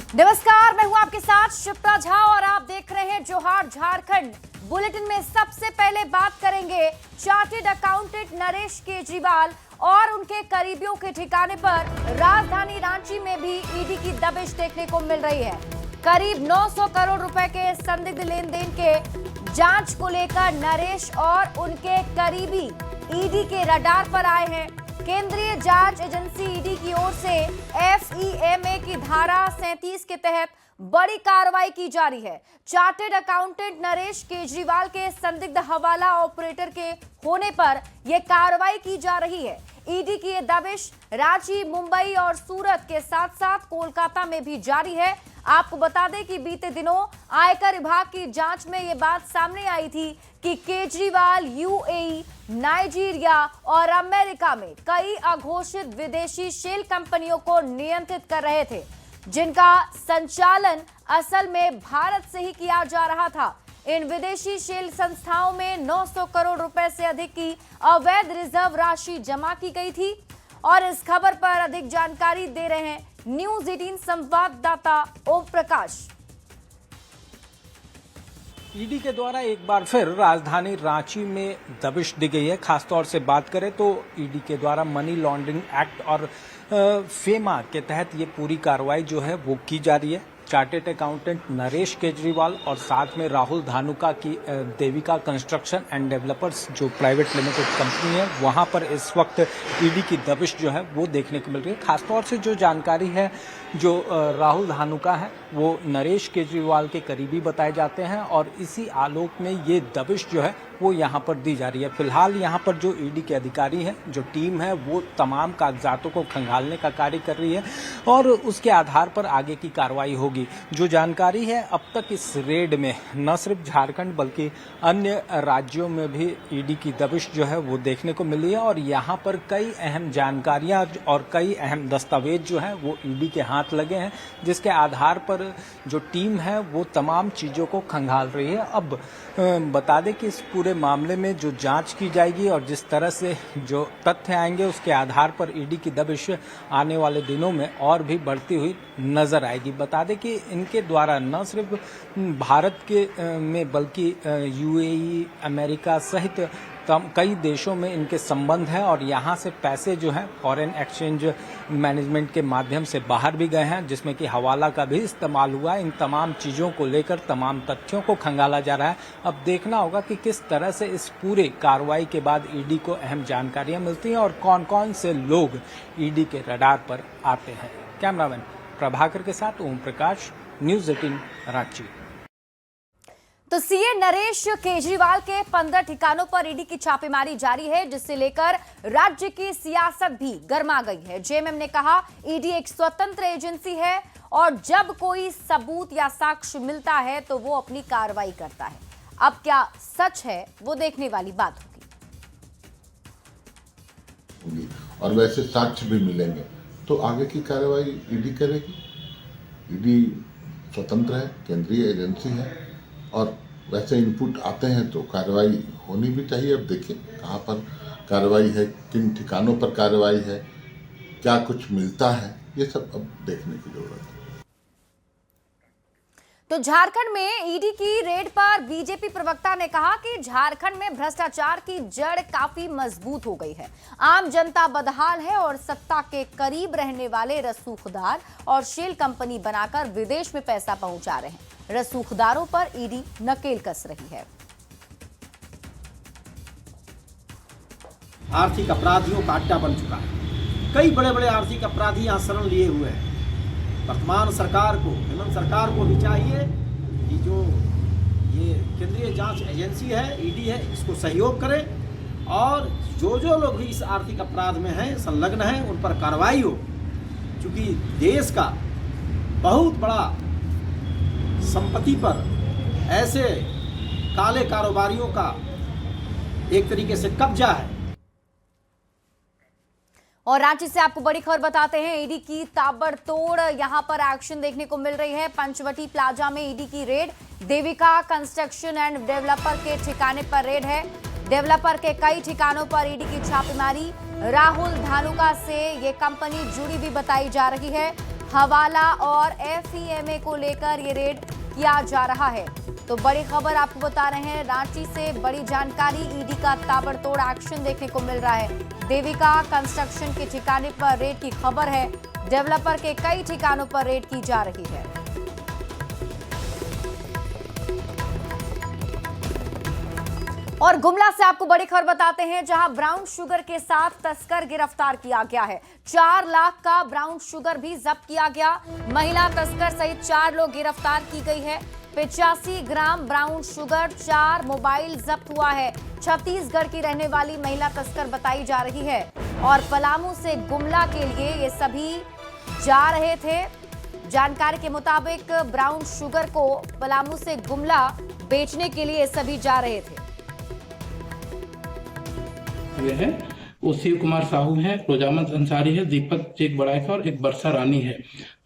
नमस्कार, मैं हूं आपके साथ शिप्रा झा और आप देख रहे हैं जोहार झारखंड। बुलेटिन में सबसे पहले बात करेंगे चार्टर्ड अकाउंटेंट नरेश केजरीवाल और उनके करीबियों के ठिकाने पर राजधानी रांची में भी ईडी की दबिश देखने को मिल रही है। करीब 900 करोड़ रुपए के संदिग्ध लेन देन के जांच को लेकर नरेश और उनके करीबी ईडी के रडार पर आए हैं। केंद्रीय जांच एजेंसी ईडी की ओर से FEMA की धारा 37 के तहत बड़ी कार्रवाई की जा रही है। चार्टर्ड अकाउंटेंट नरेश केजरीवाल के संदिग्ध हवाला ऑपरेटर के होने पर यह कार्रवाई की जा रही है। ईडी की यह दबिश रांची, मुंबई और सूरत के साथ साथ कोलकाता में भी जारी है। आपको बता दें कि बीते दिनों आयकर विभाग की जांच में यह बात सामने आई थी कि केजरीवाल UAE, नाइजीरिया और अमेरिका में कई अघोषित विदेशी शेल कंपनियों को नियंत्रित कर रहे थे, जिनका संचालन असल में भारत से ही किया जा रहा था। इन विदेशी शेल संस्थाओं में 900 करोड़ रुपए से अधिक की अवैध रिजर्व राशि जमा की गई थी। और इस खबर पर अधिक जानकारी दे रहे हैं न्यूज 18 संवाददाता ओम प्रकाश। ईडी के द्वारा एक बार फिर राजधानी रांची में दबिश दी गई है। खासतौर से बात करें तो ईडी के द्वारा मनी लॉन्ड्रिंग एक्ट और फेमा के तहत ये पूरी कार्रवाई जो है वो की जा रही है। चार्टर्ड अकाउंटेंट नरेश केजरीवाल और साथ में राहुल धानुका की देविका कंस्ट्रक्शन एंड डेवलपर्स जो प्राइवेट लिमिटेड कंपनी है, वहां पर इस वक्त ईडी की दबिश जो है वो देखने को मिल रही है। खासतौर से जो जानकारी है, जो राहुल धानुका है वो नरेश केजरीवाल के करीबी बताए जाते हैं और इसी आलोक में ये दबिश जो है वो यहाँ पर दी जा रही है। फिलहाल यहाँ पर जो ईडी के अधिकारी हैं, जो टीम है, वो तमाम कागजातों को खंगालने का कार्य कर रही है और उसके आधार पर आगे की कार्रवाई होगी। जो जानकारी है, अब तक इस रेड में न सिर्फ झारखंड बल्कि अन्य राज्यों में भी ईडी की दबिश जो है वो देखने को मिली है और यहाँ पर कई अहम जानकारियाँ और कई अहम दस्तावेज जो हैं वो ईडी के हाथ लगे हैं, जिसके आधार पर जो टीम है वो तमाम चीज़ों को खंगाल रही है। अब बता दें कि इस पूरे मामले में जो जांच की जाएगी और जिस तरह से जो तथ्य आएंगे उसके आधार पर ईडी की दबिश आने वाले दिनों में और भी बढ़ती हुई नजर आएगी। बता दें कि इनके द्वारा न सिर्फ भारत के में बल्कि UAE, अमेरिका सहित कई देशों में इनके संबंध है और यहाँ से पैसे जो हैं फॉरेन एक्सचेंज मैनेजमेंट के माध्यम से बाहर भी गए हैं, जिसमें कि हवाला का भी इस्तेमाल हुआ है। इन तमाम चीज़ों को लेकर तमाम तथ्यों को खंगाला जा रहा है। अब देखना होगा कि किस तरह से इस पूरे कार्रवाई के बाद ईडी को अहम जानकारियां मिलती हैं और कौन कौन से लोग ईडी के रडार पर आते हैं। कैमरामैन प्रभाकर के साथ ओम प्रकाश, न्यूज 18 रांची। तो सीए नरेश केजरीवाल के 15 ठिकानों पर ईडी की छापेमारी जारी है, जिससे लेकर राज्य की सियासत भी गर्मा गई है। जेएमएम ने कहा ईडी एक स्वतंत्र एजेंसी है और जब कोई सबूत या साक्ष्य मिलता है तो वो अपनी कार्रवाई करता है। अब क्या सच है वो देखने वाली बात होगी और वैसे साक्ष्य भी मिलेंगे तो आगे की कार्रवाई ईडी करेगी। ईडी स्वतंत्र है, केंद्रीय एजेंसी है और वैसे इनपुट आते हैं तो कार्रवाई होनी भी चाहिए। अब देखिए कहाँ पर कार्रवाई है, किन ठिकानों पर कार्रवाई है, क्या कुछ मिलता है, ये सब अब देखने की जरूरत है। तो झारखंड में ईडी की रेड पर बीजेपी प्रवक्ता ने कहा कि झारखंड में भ्रष्टाचार की जड़ काफी मजबूत हो गई है। आम जनता बदहाल है और सत्ता के करीब रहने वाले रसूखदार और शेल कंपनी बनाकर विदेश में पैसा पहुंचा रहे हैं। रसूखदारों पर ईडी नकेल कस रही है। आर्थिक अपराधियों का अड्डा बन चुका है। कई बड़े बड़े आर्थिक अपराधी यहाँ शरण लिए हुए हैं। वर्तमान सरकार को, हेमंत सरकार को भी चाहिए कि जो ये केंद्रीय जांच एजेंसी है, ईडी है, इसको सहयोग करें और जो लोग भी इस आर्थिक अपराध में हैं, संलग्न हैं, उन पर कार्रवाई हो। क्योंकि देश का बहुत बड़ा संपत्ति पर ऐसे काले कारोबारियों का एक तरीके से कब्जा है। और रांची से आपको बड़ी खबर बताते हैं, ईडी की ताबड़तोड़ यहां पर एक्शन देखने को मिल रही है। पंचवटी प्लाजा में ईडी की red, Devika construction end developer के ठिकाने पर रेड है। डेवलपर के कई ठिकानों पर ईडी की छापेमारी। राहुल धानुका से ये कंपनी जुड़ी भी बताई जा रही है। हवाला और FEMA को लेकर ये रेड किया जा रहा है। तो बड़ी खबर आपको बता रहे हैं, रांची से बड़ी जानकारी, ईडी का ताबड़तोड़ एक्शन देखने को मिल रहा है। देविका कंस्ट्रक्शन के ठिकाने पर रेड की खबर है। डेवलपर के कई ठिकानों पर रेड की जा रही है। और गुमला से आपको बड़ी खबर बताते हैं, जहां ब्राउन शुगर के साथ तस्कर गिरफ्तार किया गया है। 4 लाख का ब्राउन शुगर भी जब्त किया गया। महिला तस्कर सहित 4 लोग गिरफ्तार की गई है। 85 ग्राम ब्राउन शुगर, 4 मोबाइल जब्त हुआ है। छत्तीसगढ़ की रहने वाली महिला तस्कर बताई जा रही है और पलामू से गुमला के लिए ये सभी जा रहे थे। जानकारी के मुताबिक ब्राउन शुगर को पलामू से गुमला बेचने के लिए सभी जा रहे थे। हुए हैं वो शिव कुमार साहू हैं, रोजामंद अंसारी है, दीपक चेक बड़ाइका और एक वर्षा रानी है।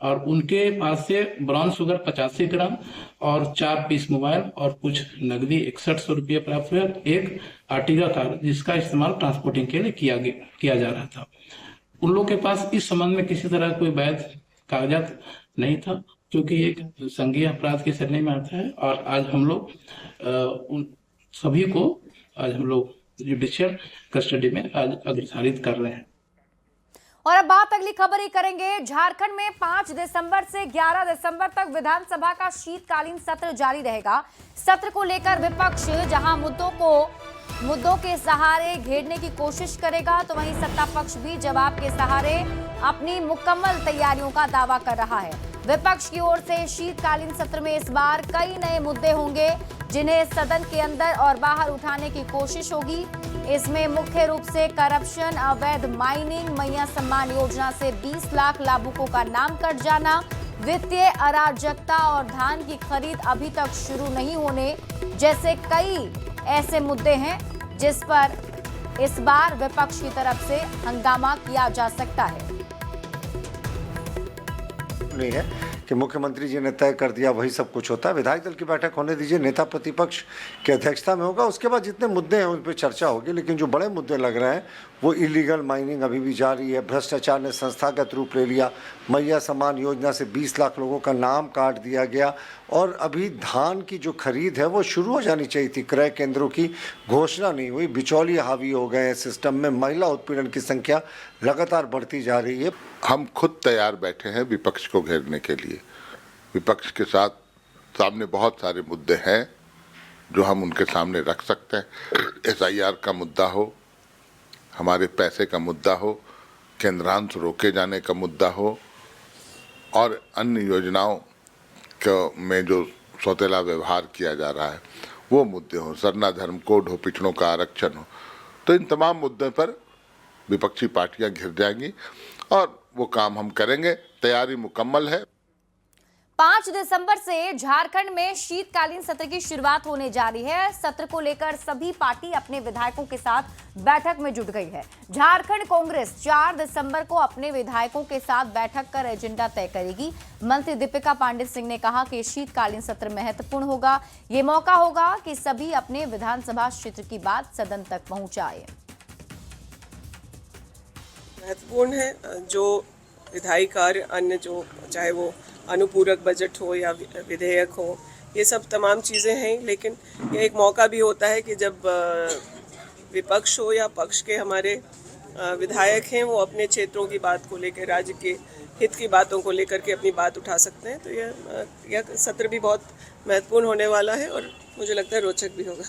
और उनके पास से ब्राउन शुगर 85 ग्राम और 4 पीस मोबाइल और कुछ नकदी 6100 रुपये प्राप्त हुए। एक आर्टिगा कार जिसका इस्तेमाल ट्रांसपोर्टिंग के लिए किया जा रहा था। उन लोग के पास इस संबंध में किसी तरह कोई वैध कागजात नहीं था, क्योंकि एक संज्ञेय अपराध की श्रेणी में आता है। और आज हम लोग उन सभी को जुडिशियल कस्टडी में आज अग्रसारित कर रहे हैं। और अब बात अगली खबर ही करेंगे। झारखंड में 5 दिसंबर से 11 दिसंबर तक विधानसभा का शीतकालीन सत्र जारी रहेगा। सत्र को लेकर विपक्ष जहां मुद्दों के सहारे घेरने की कोशिश करेगा, तो वहीं सत्ता पक्ष भी जवाब के सहारे अपनी मुकम्मल तैयारियों का दावा कर रहा है। विपक्ष की ओर से शीतकालीन सत्र में इस बार कई नए मुद्दे होंगे, जिन्हें सदन के अंदर और बाहर उठाने की कोशिश होगी। इसमें मुख्य रूप से करप्शन, अवैध माइनिंग, मैया सम्मान योजना से 20 लाख लाभुकों का नाम कट जाना, वित्तीय अराजकता और धान की खरीद अभी तक शुरू नहीं होने जैसे कई ऐसे मुद्दे हैं जिस पर इस बार विपक्ष की तरफ से हंगामा किया जा सकता है। नहीं है कि मुख्यमंत्री जी ने तय कर दिया वही सब कुछ होता है। विधायक दल की बैठक होने दीजिए, नेता प्रतिपक्ष की अध्यक्षता में होगा, उसके बाद जितने मुद्दे हैं उन पर चर्चा होगी। लेकिन जो बड़े मुद्दे लग रहे हैं वो इलीगल माइनिंग अभी भी जारी है, भ्रष्टाचार ने संस्थागत रूप ले लिया, मैया सम्मान योजना से 20 लाख लोगों का नाम काट दिया गया, और अभी धान की जो खरीद है वो शुरू हो जानी चाहिए थी, क्रय केंद्रों की घोषणा नहीं हुई, बिचौलिए हावी हो गए हैं सिस्टम में, महिला उत्पीड़न की संख्या लगातार बढ़ती जा रही है। हम खुद तैयार बैठे हैं विपक्ष को घेरने के लिए। विपक्ष के साथ सामने बहुत सारे मुद्दे हैं जो हम उनके सामने रख सकते हैं। SIR का मुद्दा हो, हमारे पैसे का मुद्दा हो, केंद्रांश रोके जाने का मुद्दा हो, और अन्य योजनाओं में जो सौतेला व्यवहार किया जा रहा है वो मुद्दे हो, सरना धर्म कोड हो, पिछड़ों का आरक्षण हो। तो इन तमाम मुद्दों पर विपक्षी पार्टियां घिर जाएंगी और वो काम हम करेंगे। तैयारी मुकम्मल है। 5 दिसंबर से झारखंड में शीतकालीन सत्र की शुरुआत होने जा रही है। सत्र को लेकर सभी पार्टी अपने विधायकों के साथ बैठक में जुट गई है। झारखंड कांग्रेस 4 दिसंबर को अपने विधायकों के साथ बैठक कर एजेंडा तय करेगी। मंत्री दीपिका पांडेय सिंह ने कहा कि शीतकालीन सत्र महत्वपूर्ण होगा। ये मौका होगा कि सभी अपने विधानसभा क्षेत्र की बात सदन तक पहुंचाए। महत्वपूर्ण है जो विधायी कार्य, अन्य जो चाहे वो अनुपूरक बजट हो या विधेयक हो, ये सब तमाम चीज़ें हैं। लेकिन ये एक मौका भी होता है कि जब विपक्ष हो या पक्ष के हमारे विधायक हैं, वो अपने क्षेत्रों की बात को लेकर, राज्य के हित की बातों को लेकर के अपनी बात उठा सकते हैं। तो यह सत्र भी बहुत महत्वपूर्ण होने वाला है और मुझे लगता है रोचक भी होगा।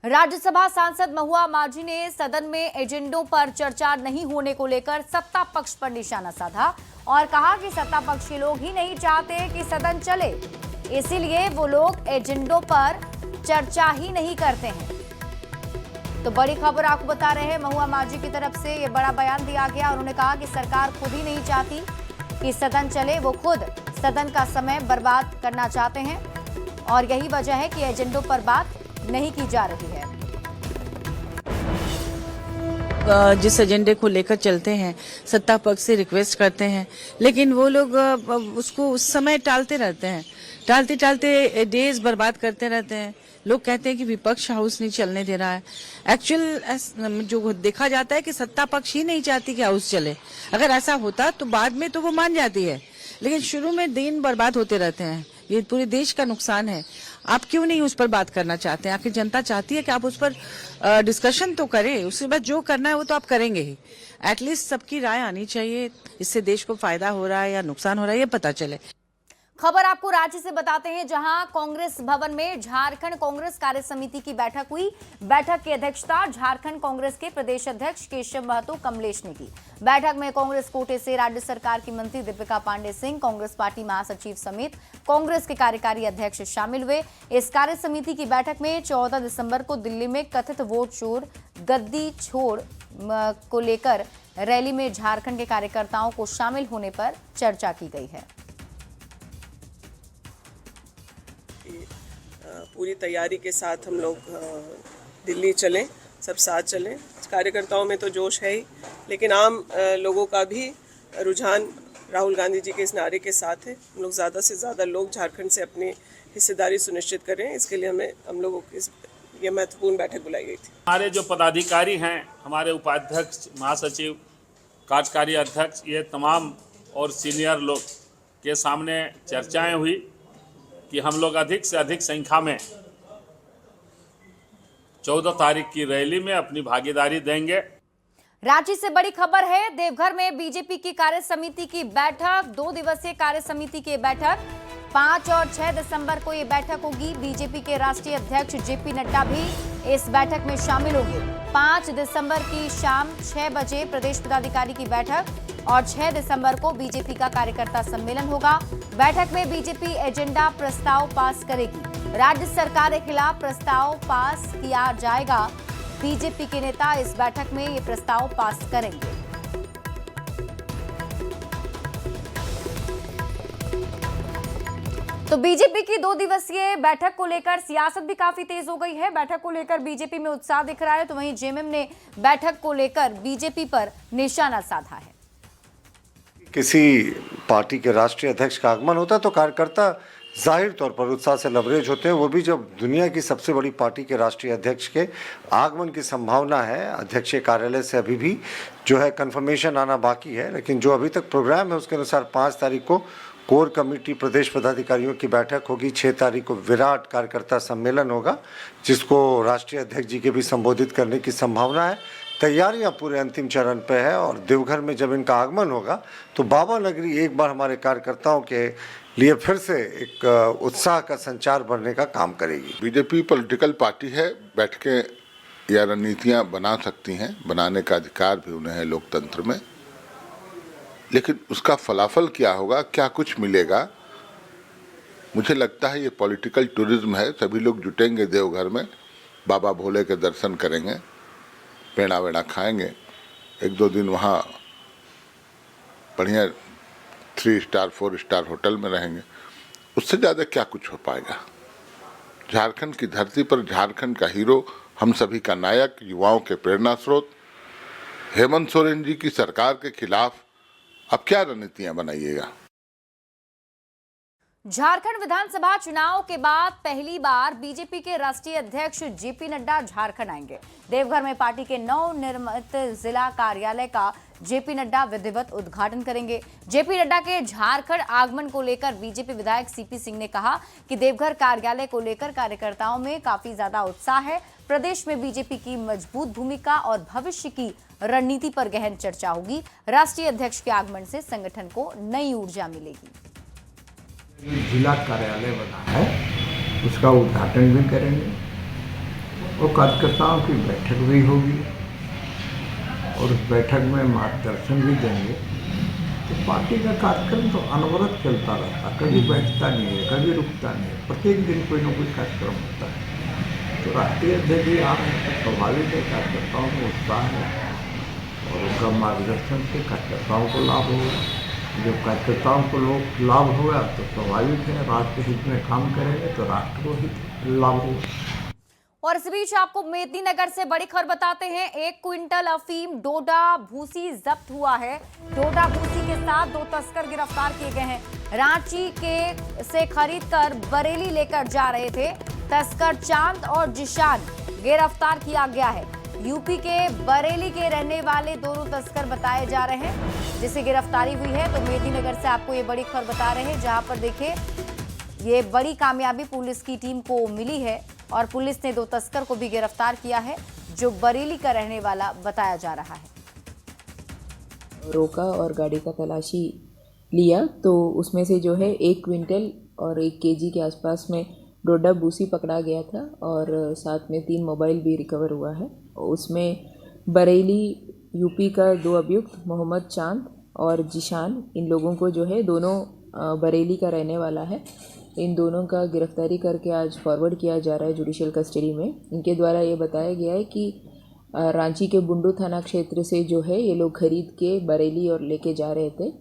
राज्यसभा सांसद महुआ माझी ने सदन में एजेंडों पर चर्चा नहीं होने को लेकर सत्ता पक्ष पर निशाना साधा और कहा कि सत्ता पक्ष के लोग ही नहीं चाहते कि सदन चले, इसीलिए वो लोग एजेंडों पर चर्चा ही नहीं करते हैं। तो बड़ी खबर आपको बता रहे हैं, महुआ माझी की तरफ से ये बड़ा बयान दिया गया। उन्होंने कहा कि सरकार खुद ही नहीं चाहती कि सदन चले, वो खुद सदन का समय बर्बाद करना चाहते हैं और यही वजह है कि एजेंडों पर बात नहीं की जा रही है। जिस एजेंडे को लेकर चलते हैं, सत्ता पक्ष से रिक्वेस्ट करते हैं, लेकिन वो लोग उसको उस समय टालते रहते हैं, टालते डेज बर्बाद करते रहते हैं। लोग कहते हैं कि विपक्ष हाउस नहीं चलने दे रहा है। एक्चुअल जो देखा जाता है कि सत्ता पक्ष ही नहीं चाहती कि हाउस चले। अगर ऐसा होता तो बाद में तो वो मान जाती है, लेकिन शुरू में दिन बर्बाद होते रहते हैं। ये पूरे देश का नुकसान है। आप क्यों नहीं उस पर बात करना चाहते हैं? आखिर जनता चाहती है कि आप उस पर डिस्कशन तो करें, उसके बाद जो करना है वो तो आप करेंगे ही। एटलीस्ट सबकी राय आनी चाहिए, इससे देश को फायदा हो रहा है या नुकसान हो रहा है ये पता चले। खबर आपको राज्य से बताते हैं, जहां कांग्रेस भवन में झारखंड कांग्रेस कार्य समिति की बैठक हुई। बैठक की अध्यक्षता झारखंड कांग्रेस के प्रदेश अध्यक्ष केशव महतो कमलेश ने की। बैठक में कांग्रेस कोटे से राज्य सरकार की मंत्री दीपिका पांडे सिंह, कांग्रेस पार्टी महासचिव समेत कांग्रेस के कार्यकारी अध्यक्ष शामिल हुए। इस कार्य समिति की बैठक में 14 दिसंबर को दिल्ली में कथित वोट चोर गद्दी छोड़ को लेकर रैली में झारखंड के कार्यकर्ताओं को शामिल होने पर चर्चा की गई है। पूरी तैयारी के साथ हम लोग दिल्ली चलें, सब साथ चलें। कार्यकर्ताओं में तो जोश है ही, लेकिन आम लोगों का भी रुझान राहुल गांधी जी के इस नारे के साथ है। हम लोग ज़्यादा से ज़्यादा लोग झारखंड से अपनी हिस्सेदारी सुनिश्चित करें, इसके लिए हम लोगों की ये महत्वपूर्ण बैठक बुलाई गई थी। हमारे जो पदाधिकारी हैं, हमारे उपाध्यक्ष, महासचिव, कार्यकारी अध्यक्ष, ये तमाम और सीनियर लोग के सामने चर्चाएं हुई कि हम लोग अधिक से अधिक संख्या में 14 तारीख की रैली में अपनी भागीदारी देंगे। रांची से बड़ी खबर है, देवघर में बीजेपी की कार्य समिति की बैठक। 2 दिवसीय कार्य समिति की बैठक 5 और 6 दिसंबर को ये बैठक होगी। बीजेपी के राष्ट्रीय अध्यक्ष जेपी नड्डा भी इस बैठक में शामिल होंगे। 5 दिसंबर की शाम 6 बजे प्रदेश पदाधिकारी की बैठक और 6 दिसंबर को बीजेपी का कार्यकर्ता सम्मेलन होगा। बैठक में बीजेपी एजेंडा प्रस्ताव पास करेगी। राज्य सरकार के खिलाफ प्रस्ताव पास किया जाएगा। बीजेपी के नेता इस बैठक में ये प्रस्ताव पास करेंगे। तो बीजेपी की 2 दिवसीय बैठक को लेकर सियासत भी काफी तेज हो गई है। बैठक को लेकर बीजेपी में उत्साह दिख रहा है, तो वहीं जेएमएम ने बैठक को लेकर बीजेपी पर निशाना साधा है। किसी पार्टी के राष्ट्रीय अध्यक्ष का आगमन होता है तो कार्यकर्ता जाहिर तौर पर उत्साह से लबरेज होते हैं। वो भी जब दुनिया की सबसे बड़ी पार्टी के राष्ट्रीय अध्यक्ष के आगमन की संभावना है। अध्यक्ष कार्यालय से अभी भी जो है कंफर्मेशन आना बाकी है, लेकिन जो अभी तक प्रोग्राम है उसके अनुसार 5 तारीख को कोर कमेटी प्रदेश पदाधिकारियों की बैठक होगी। 6 तारीख को विराट कार्यकर्ता सम्मेलन होगा, जिसको राष्ट्रीय अध्यक्ष जी के भी संबोधित करने की संभावना है। तैयारियां पूरे अंतिम चरण पे है और देवघर में जब इनका आगमन होगा तो बाबा नगरी एक बार हमारे कार्यकर्ताओं के लिए फिर से एक उत्साह का संचार बढ़ने का काम करेगी। बीजेपी पॉलिटिकल पार्टी है, बैठकें या रणनीतियां बना सकती हैं, बनाने का अधिकार भी उन्हें है लोकतंत्र में, लेकिन उसका फलाफल क्या होगा, क्या कुछ मिलेगा, मुझे लगता है ये पॉलिटिकल टूरिज्म है। सभी लोग जुटेंगे देवघर में, बाबा भोले के दर्शन करेंगे, पेड़ा वेड़ा खाएंगे, 1-2 दिन वहाँ बढ़िया 3 स्टार 4 स्टार होटल में रहेंगे। उससे ज़्यादा क्या कुछ हो पाएगा। झारखंड की धरती पर झारखंड का हीरो, हम सभी का नायक, युवाओं के प्रेरणा स्रोत हेमंत सोरेन जी की सरकार के खिलाफ अब क्या रणनीतियां बनाइएगा। झारखंड विधानसभा चुनाव के बाद पहली बार बीजेपी के राष्ट्रीय अध्यक्ष जेपी नड्डा झारखंड आएंगे। देवघर में पार्टी के नवनिर्मित जिला कार्यालय का जेपी नड्डा विधिवत उद्घाटन करेंगे। जेपी नड्डा के झारखंड आगमन को लेकर बीजेपी विधायक सीपी सिंह ने कहा कि देवघर कार्यालय को लेकर कार्यकर्ताओं में काफी ज्यादा उत्साह है। प्रदेश में बीजेपी की मजबूत भूमिका और भविष्य की रणनीति पर गहन चर्चा होगी। राष्ट्रीय अध्यक्ष के आगमन से संगठन को नई ऊर्जा मिलेगी। जिला कार्यालय बना है, उसका उद्घाटन भी करेंगे और कार्यकर्ताओं की बैठक भी होगी और उस बैठक में मार्गदर्शन भी देंगे। तो पार्टी का कार्यक्रम तो अनवरत चलता रहता, कभी बैठता नहीं है, कभी रुकता नहीं है, प्रत्येक दिन कोई ना कोई कार्यक्रम होता है। तो राष्ट्रीय अध्यक्ष भी आ रहे हैं, तो स्वाभाविक है कार्यकर्ताओं में उत्साह है और उनका मार्गदर्शन से कार्यकर्ताओं को लाभ होगा। जब कार्यकर्ताओं को लाभ होगा तो स्वाभाविक है राष्ट्र हित में काम करेंगे तो राष्ट्र को हित लाभ होगा। और इस बीच आपको मेदिनीनगर से बड़ी खबर बताते हैं। 1 क्विंटल अफीम डोडा भूसी जब्त हुआ है। डोडा भूसी के साथ 2 तस्कर गिरफ्तार किए गए हैं। रांची के से खरीद कर बरेली लेकर जा रहे थे। तस्कर चांद और जिशान गिरफ्तार किया गया है। यूपी के बरेली के रहने वाले दोनों तस्कर बताए जा रहे हैं जिसे गिरफ्तारी हुई है। तो मेदिनीनगर से आपको ये बड़ी खबर बता रहे हैं, जहां पर देखिए ये बड़ी कामयाबी पुलिस की टीम को मिली है और पुलिस ने 2 तस्कर को भी गिरफ्तार किया है जो बरेली का रहने वाला बताया जा रहा है। रोका और गाड़ी का तलाशी लिया तो उसमें से जो है 1 क्विंटल और 1 केजी के आसपास में डोडा बूसी पकड़ा गया था और साथ में 3 मोबाइल भी रिकवर हुआ है। उसमें बरेली यूपी का 2 अभियुक्त मोहम्मद चांद और जिशान, इन लोगों को जो है दोनों बरेली का रहने वाला है। इन दोनों का गिरफ्तारी करके आज फॉरवर्ड किया जा रहा है जुडिशियल कस्टडी में। इनके द्वारा ये बताया गया है कि रांची के बुंडू थाना क्षेत्र से जो है ये लोग खरीद के बरेली और लेके जा रहे थे।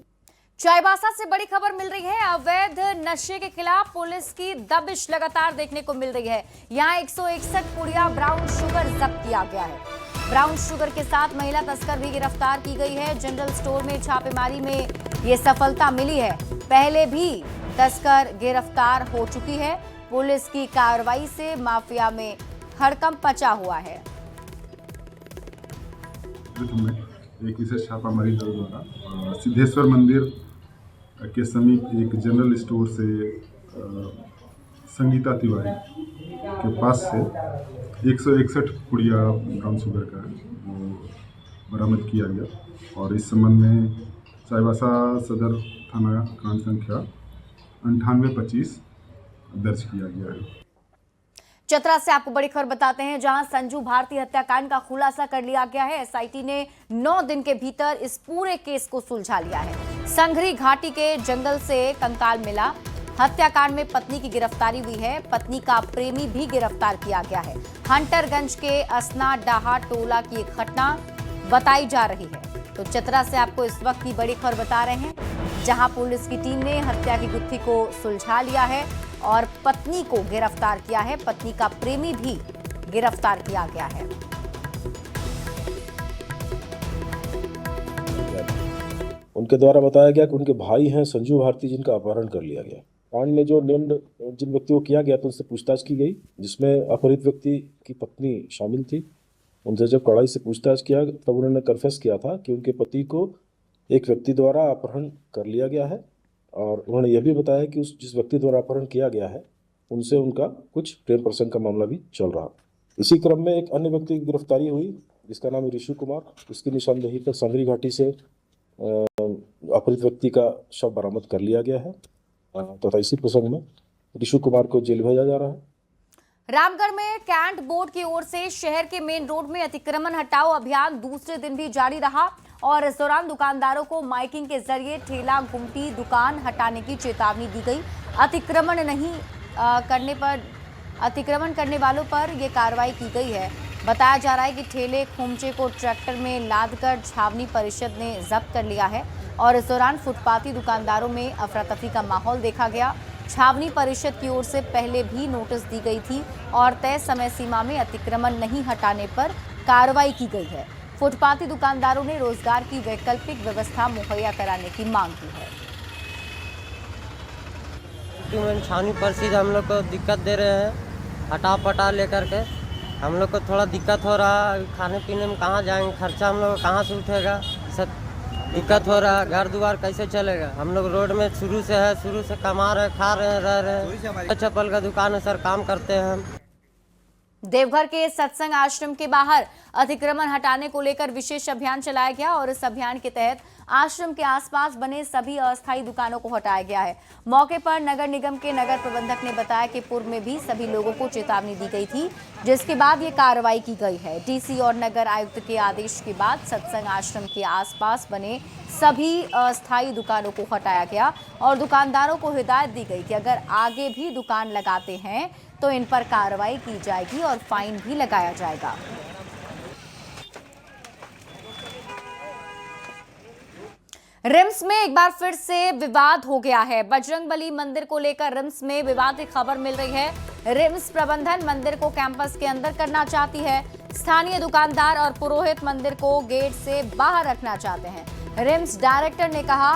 चाईबासा से बड़ी खबर मिल रही है। अवैध नशे के खिलाफ पुलिस की दबिश लगातार देखने को मिल रही है। यहाँ 161 पुड़िया ब्राउन शुगर जब्त किया गया है। ब्राउन शुगर के साथ महिला तस्कर भी गिरफ्तार की गई है। जनरल स्टोर में छापेमारी में ये सफलता मिली है। पहले भी तस्कर गिरफ्तार हो चुकी है। पुलिस की कार्रवाई से माफिया में हड़कंप मचा हुआ है। एक विशेष छापामारी दल द्वारा सिद्धेश्वर मंदिर के समीप एक जनरल स्टोर से संगीता तिवारी के पास से 161 पुड़िया ब्राउन शुगर का बरामद किया गया और इस संबंध में चाईबासा सदर थाना कांड संख्या 9825 दर्ज किया गया है। चतरा से आपको बड़ी खबर बताते हैं, जहां संजू भारती हत्याकांड का खुलासा कर लिया गया है। एसआईटी ने 9 दिन के भीतर इस पूरे केस को सुलझा लिया है। संघरी घाटी के जंगल से कंकाल मिला। हत्याकांड में पत्नी की गिरफ्तारी हुई है। पत्नी का प्रेमी भी गिरफ्तार किया गया है। हंटरगंज के असना डाहा टोला की एक घटना बताई जा रही है। तो चतरा से आपको इस वक्त की बड़ी खबर बता रहे हैं, जहां पुलिस की टीम ने हत्या की गुत्थी को सुलझा लिया है और पत्नी को गिरफ्तार किया है। पत्नी का प्रेमी भी गिरफ्तार किया गया है। उनके द्वारा बताया गया कि उनके भाई हैं संजू भारती, जिनका अपहरण कर लिया गया। कांड में जो नेम्ड जिन व्यक्तियों को किया गया तो उनसे पूछताछ की गई, जिसमें अपहरित व्यक्ति की पत्नी शामिल थी। उनसे जब कड़ाई से पूछताछ किया तब उन्होंने कन्फेस किया था कि उनके पति को एक व्यक्ति द्वारा अपहरण कर लिया गया है और उन्होंने यह भी बताया कि उस जिस व्यक्ति द्वारा अपहरण किया गया है उनसे उनका कुछ प्रेम प्रसंग का मामला भी चल रहा। इसी क्रम में एक अन्य व्यक्ति की गिरफ्तारी हुई जिसका नाम है ऋषु कुमार। इसकी निशानदेही पर संगरी घाटी से अपहरित व्यक्ति का शव बरामद कर लिया गया है तथा इसी प्रसंग में ऋषु कुमार को जेल भेजा जा रहा है। रामगढ़ में कैंट बोर्ड की ओर से शहर के मेन रोड में अतिक्रमण हटाओ अभियान दूसरे दिन भी जारी रहा और इस दौरान दुकानदारों को माइकिंग के जरिए ठेला गुमटी दुकान हटाने की चेतावनी दी गई। अतिक्रमण करने वालों पर यह कार्रवाई की गई है। बताया जा रहा है कि ठेले खोमचे को ट्रैक्टर में लादकर छावनी परिषद ने जब्त कर लिया है और इस दौरान फुटपाती दुकानदारों में अफरा तफरी का माहौल देखा गया। छावनी परिषद की ओर से पहले भी नोटिस दी गई थी और तय समय सीमा में अतिक्रमण नहीं हटाने पर कार्रवाई की गई है। फुटपाती दुकानदारों ने रोजगार की वैकल्पिक व्यवस्था मुहैया कराने की मांग की है। छावनी परिषद हम लोग को दिक्कत दे रहे हैं, हटा पटा लेकर के हम लोग को थोड़ा दिक्कत हो रहा है। खाने पीने में कहाँ जाएंगे, खर्चा हम लोग कहाँ से उठेगा, सब दिक्कत हो रहा है। घर द्वार कैसे चलेगा। हम लोग रोड में शुरू से कमा रहे, खा रहे, रह रहे। चप्पल का दुकान है सर, काम करते हैं हम। देवघर के सत्संग आश्रम के बाहर अतिक्रमण हटाने को लेकर विशेष अभियान चलाया गया और इस अभियान के तहत आश्रम के आसपास बने सभी अस्थायी दुकानों को हटाया गया है। मौके पर नगर निगम के नगर प्रबंधक ने बताया कि पूर्व में भी सभी लोगों को चेतावनी दी गई थी, जिसके बाद ये कार्रवाई की गई है। डीसी और नगर आयुक्त के आदेश के बाद सत्संग आश्रम के आसपास बने सभी अस्थायी दुकानों को हटाया गया और दुकानदारों को हिदायत दी गई कि अगर आगे भी दुकान लगाते हैं तो इन पर कार्रवाई की जाएगी और फाइन भी लगाया जाएगा। रिम्स में एक बार फिर से विवाद हो गया है। बजरंगबली मंदिर को लेकर रिम्स में विवाद की खबर मिल रही है। रिम्स प्रबंधन मंदिर को कैंपस के अंदर करना चाहती है। स्थानीय दुकानदार और पुरोहित मंदिर को गेट से बाहर रखना चाहते हैं। रिम्स डायरेक्टर ने कहा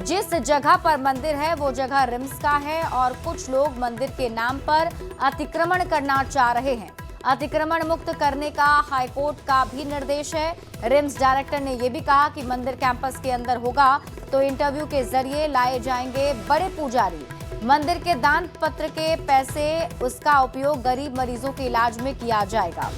जिस जगह पर मंदिर है वो जगह रिम्स का है और कुछ लोग मंदिर के नाम पर अतिक्रमण करना चाह रहे हैं। अतिक्रमण मुक्त करने का हाईकोर्ट का भी निर्देश है। रिम्स डायरेक्टर ने यह भी कहा कि मंदिर कैंपस के अंदर होगा तो इंटरव्यू के जरिए लाए जाएंगे बड़े पुजारी। मंदिर के दान पत्र के पैसे उसका उपयोग गरीब मरीजों के इलाज में किया जाएगा।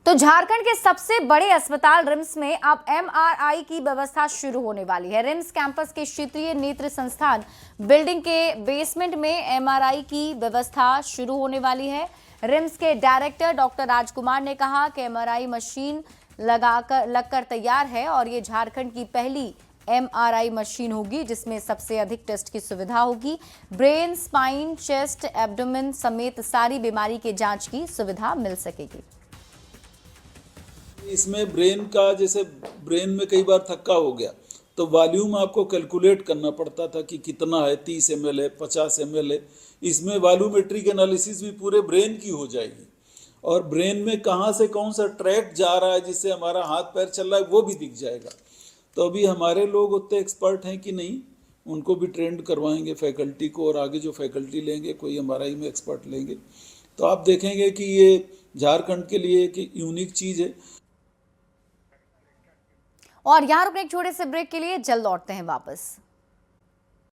तो झारखंड के सबसे बड़े अस्पताल रिम्स में अब एमआरआई की व्यवस्था शुरू होने वाली है। रिम्स कैंपस के क्षेत्रीय नेत्र संस्थान बिल्डिंग के बेसमेंट में एमआरआई की व्यवस्था शुरू होने वाली है। रिम्स के डायरेक्टर डॉक्टर राजकुमार ने कहा कि एमआरआई मशीन लगकर तैयार है और ये झारखंड की पहली एमआरआई मशीन होगी जिसमें सबसे अधिक टेस्ट की सुविधा होगी। ब्रेन, स्पाइन, चेस्ट, एब्डोमेन समेत सारी बीमारी के जांच की सुविधा मिल सकेगी। इसमें ब्रेन का, जैसे ब्रेन में कई बार थक्का हो गया तो वॉल्यूम आपको कैलकुलेट करना पड़ता था कि कितना है, 30 ml है, 50 ml है। इसमें वॉल्यूमेट्रिक एनालिसिस भी पूरे ब्रेन की हो जाएगी और ब्रेन में कहाँ से कौन सा ट्रैक जा रहा है जिससे हमारा हाथ पैर चल रहा है वो भी दिख जाएगा। तो अभी हमारे लोग उतने एक्सपर्ट हैं कि नहीं, उनको भी ट्रेंड करवाएंगे फैकल्टी को, और आगे जो फैकल्टी लेंगे कोई एमआरआई में एक्सपर्ट लेंगे तो आप देखेंगे कि ये झारखंड के लिए एक यूनिक चीज़ है। और यहाँ रुकने एक छोटे से ब्रेक के लिए जल्द लौटते हैं वापस।